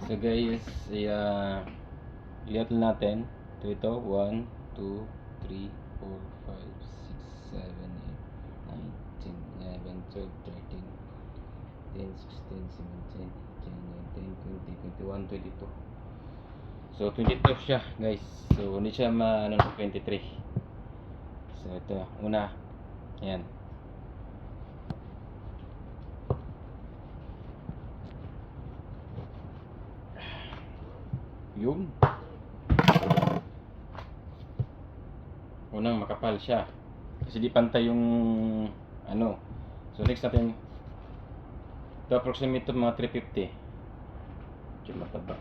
So guys, lihat natin. Ito, 1, 2, 3, 4, 5, 6, 7, 8, 9, 10, 11, 12, 13, 10, 16, 17, 18, 19, 20, 21, 22. So 22 siya guys. So hindi siya ano ng 23. So ito, una. Yan. Yun. Unang makapal siya. Kasi di pantay yung ano. So next natin, ito approximate to mga 350. Medyo mataba.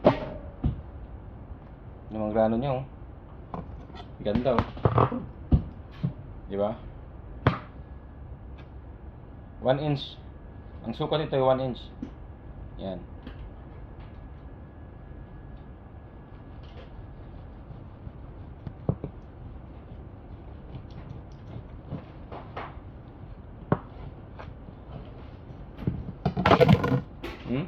Yung mga grano niya, oh. Ganda, oh. Diba? 1 inch. Ang sukat nito ay 1 inch. Yan. Hmm?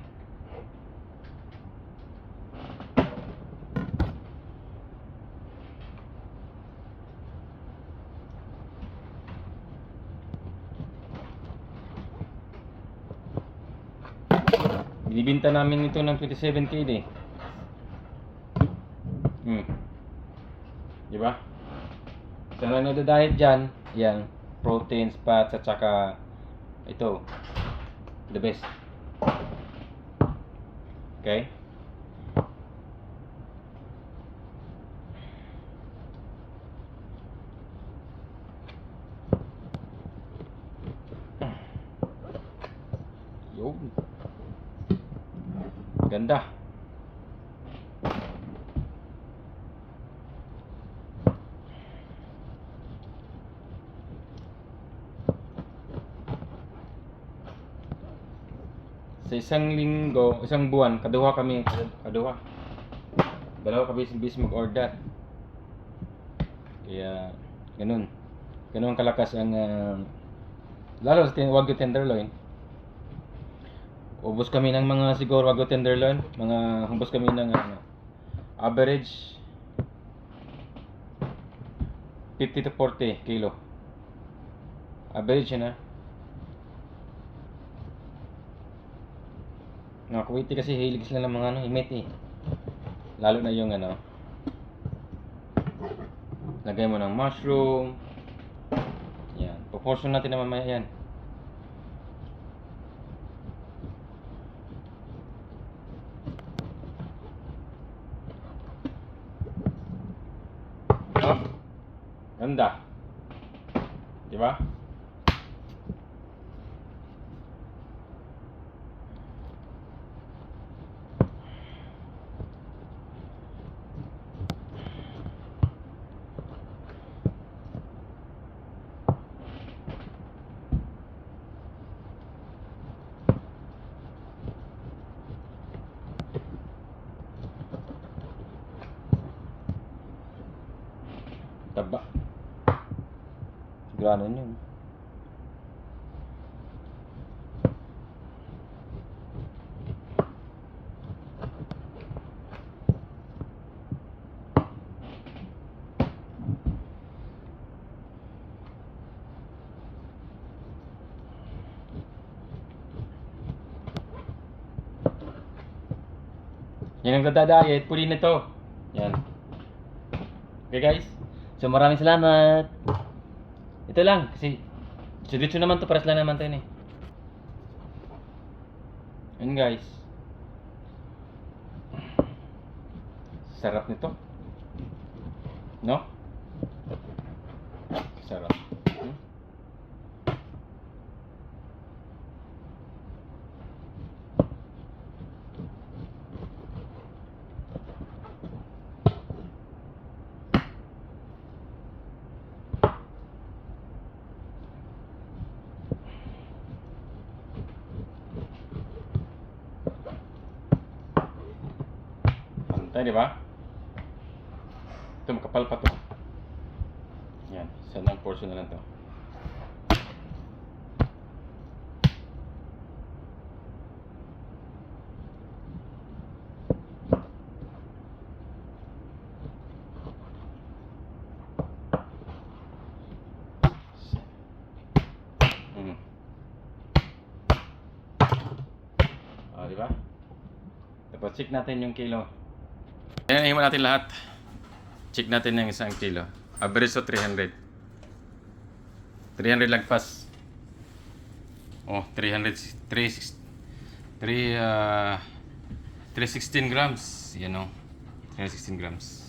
Binibinta namin ito ng 27k eh. Diba? Sa mga nagda-diet dyan, yan, proteins, fats, at saka ito, the best. Okay? Yun. Ganda. Sa isang linggo, isang buwan, kaduha kami, kaduha. Dalawa kami bis mag-order. Kaya, ganun. Ganun ang kalakas ang, lalo sa Wagyu tenderloin. Ubos kami ng mga siguro Wagyu tenderloin. Ubos kami ng average 50 to 40 kilo. Average yun, ha. Mga Kuwaiti kasi hilig sila ng mga himit eh. Lalo na yung lagay mo ng mushroom. Yan. Proportion natin na mamaya yan. Oh, ganda. Diba? Taba. Sigurado yun. Yan ang nagda-diet, puli nito. Yan. Okay guys. So maraming salamat. Ito lang kasi diretso naman to, pares lang naman to yun eh. Yan guys. Sarap nito. No? Sarap. Pantay, di ba? Ito makapal pa to. Yan, isa lang portion na lang to. Tapos check natin yung kilo. Ayan, iwan natin lahat. Check natin yung isang kilo. Average so 300. 300 lagpas. Oh, 316 grams. Yan o. 316 grams.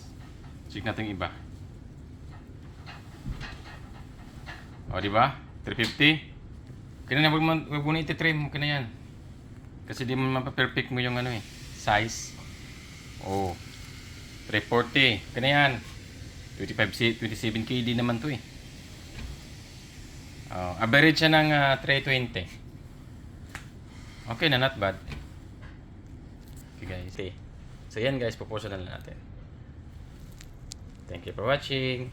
Check natin yung iba. O, di ba? 350. Kaya na, huwag mo na iti-trim. Kaya na yan. Kasi di mo mapaperfect mo yung ano eh. Size. Oh. 340. Kaya na yan. 27 KD naman to eh. Average siya ng 320. Okay na, not bad. Okay guys. So yan guys, proportional na natin. Thank you for watching.